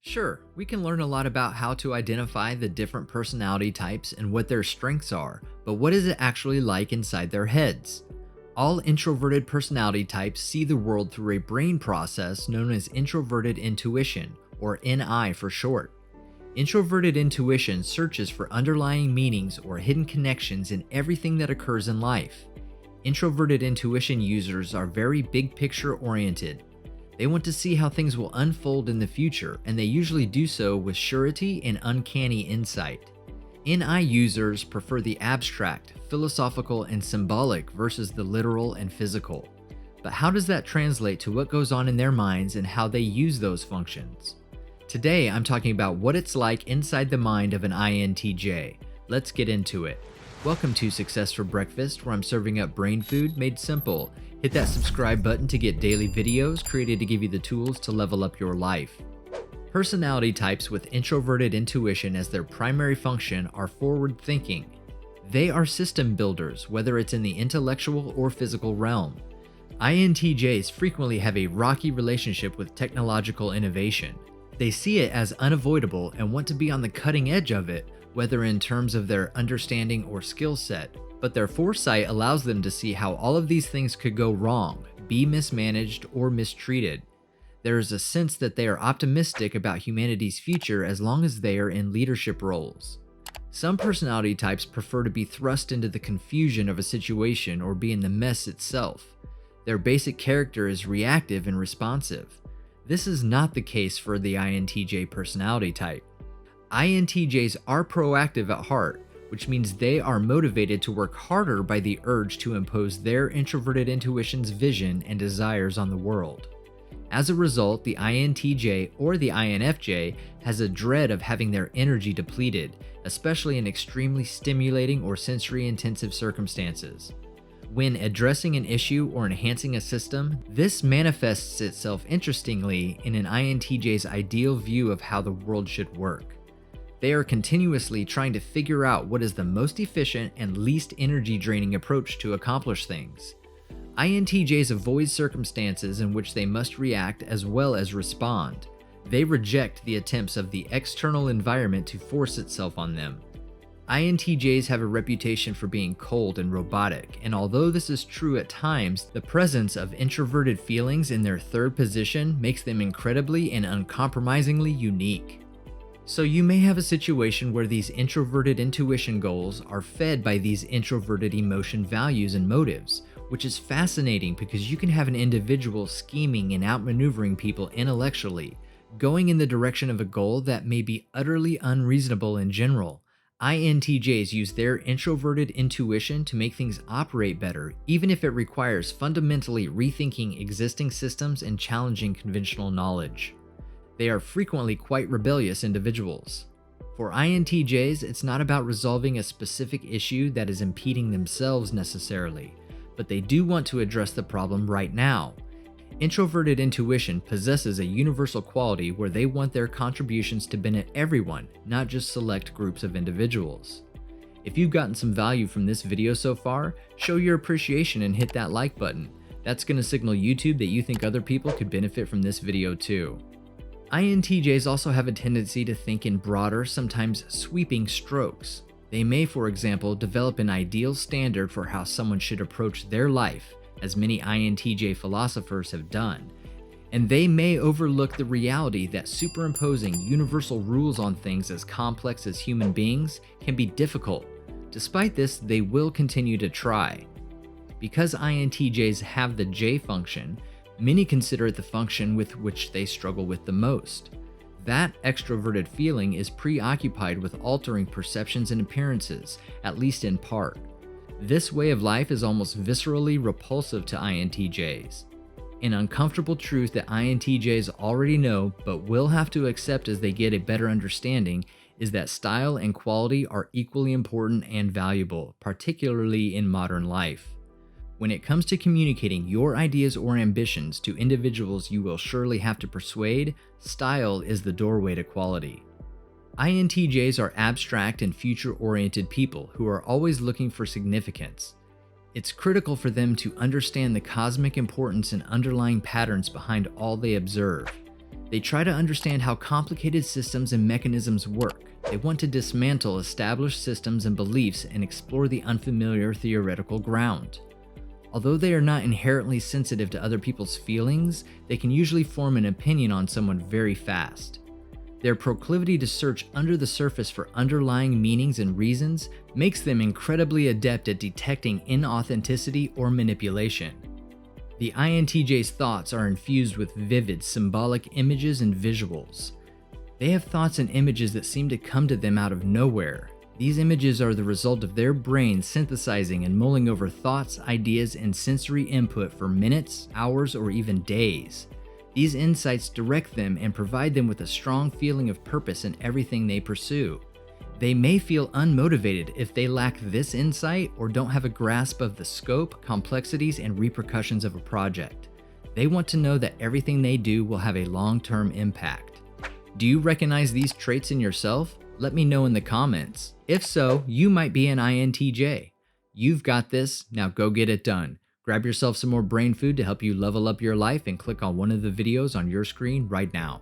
Sure, we can learn a lot about how to identify the different personality types and what their strengths are, but what is it actually like inside their heads? All introverted personality types see the world through a brain process known as introverted intuition, or NI for short. Introverted intuition searches for underlying meanings or hidden connections in everything that occurs in life. Introverted intuition users are very big picture oriented. They want to see how things will unfold in the future, and they usually do so with surety and uncanny insight. NI users prefer the abstract, philosophical, and symbolic versus the literal and physical. But how does that translate to what goes on in their minds and how they use those functions? Today, I'm talking about what it's like inside the mind of an INTJ. Let's get into it. Welcome to Success for Breakfast, where I'm serving up brain food made simple. Hit that subscribe button to get daily videos created to give you the tools to level up your life. Personality types with introverted intuition as their primary function are forward thinking. They are system builders, whether it's in the intellectual or physical realm. INTJs frequently have a rocky relationship with technological innovation. They see it as unavoidable and want to be on the cutting edge of it, whether in terms of their understanding or skill set. But their foresight allows them to see how all of these things could go wrong, be mismanaged, or mistreated. There is a sense that they are optimistic about humanity's future as long as they are in leadership roles. Some personality types prefer to be thrust into the confusion of a situation or be in the mess itself. Their basic character is reactive and responsive. This is not the case for the INTJ personality type. INTJs are proactive at heart, which means they are motivated to work harder by the urge to impose their introverted intuition's vision and desires on the world. As a result, the INTJ or the INFJ has a dread of having their energy depleted, especially in extremely stimulating or sensory-intensive circumstances. When addressing an issue or enhancing a system, this manifests itself interestingly in an INTJ's ideal view of how the world should work. They are continuously trying to figure out what is the most efficient and least energy-draining approach to accomplish things. INTJs avoid circumstances in which they must react as well as respond. They reject the attempts of the external environment to force itself on them. INTJs have a reputation for being cold and robotic, and although this is true at times, the presence of introverted feelings in their third position makes them incredibly and uncompromisingly unique. So you may have a situation where these introverted intuition goals are fed by these introverted emotion values and motives, which is fascinating because you can have an individual scheming and outmaneuvering people intellectually, going in the direction of a goal that may be utterly unreasonable in general. INTJs use their introverted intuition to make things operate better, even if it requires fundamentally rethinking existing systems and challenging conventional knowledge. They are frequently quite rebellious individuals. For INTJs, it's not about resolving a specific issue that is impeding themselves necessarily, but they do want to address the problem right now. Introverted intuition possesses a universal quality where they want their contributions to benefit everyone, not just select groups of individuals. If you've gotten some value from this video so far, show your appreciation and hit that like button. That's going to signal YouTube that you think other people could benefit from this video too. INTJs also have a tendency to think in broader, sometimes sweeping strokes. They may, for example, develop an ideal standard for how someone should approach their life, as many INTJ philosophers have done, and they may overlook the reality that superimposing universal rules on things as complex as human beings can be difficult. Despite this, they will continue to try. Because INTJs have the J function, many consider it the function with which they struggle with the most. That extroverted feeling is preoccupied with altering perceptions and appearances, at least in part. This way of life is almost viscerally repulsive to INTJs. An uncomfortable truth that INTJs already know but will have to accept as they get a better understanding is that style and quality are equally important and valuable, particularly in modern life. When it comes to communicating your ideas or ambitions to individuals you will surely have to persuade, style is the doorway to quality. INTJs are abstract and future-oriented people who are always looking for significance. It's critical for them to understand the cosmic importance and underlying patterns behind all they observe. They try to understand how complicated systems and mechanisms work. They want to dismantle established systems and beliefs and explore the unfamiliar theoretical ground. Although they are not inherently sensitive to other people's feelings, they can usually form an opinion on someone very fast. Their proclivity to search under the surface for underlying meanings and reasons makes them incredibly adept at detecting inauthenticity or manipulation. The INTJ's thoughts are infused with vivid, symbolic images and visuals. They have thoughts and images that seem to come to them out of nowhere. These images are the result of their brain synthesizing and mulling over thoughts, ideas, and sensory input for minutes, hours, or even days. These insights direct them and provide them with a strong feeling of purpose in everything they pursue. They may feel unmotivated if they lack this insight or don't have a grasp of the scope, complexities, and repercussions of a project. They want to know that everything they do will have a long-term impact. Do you recognize these traits in yourself? Let me know in the comments. If so, you might be an INTJ. You've got this, now go get it done. Grab yourself some more brain food to help you level up your life and click on one of the videos on your screen right now.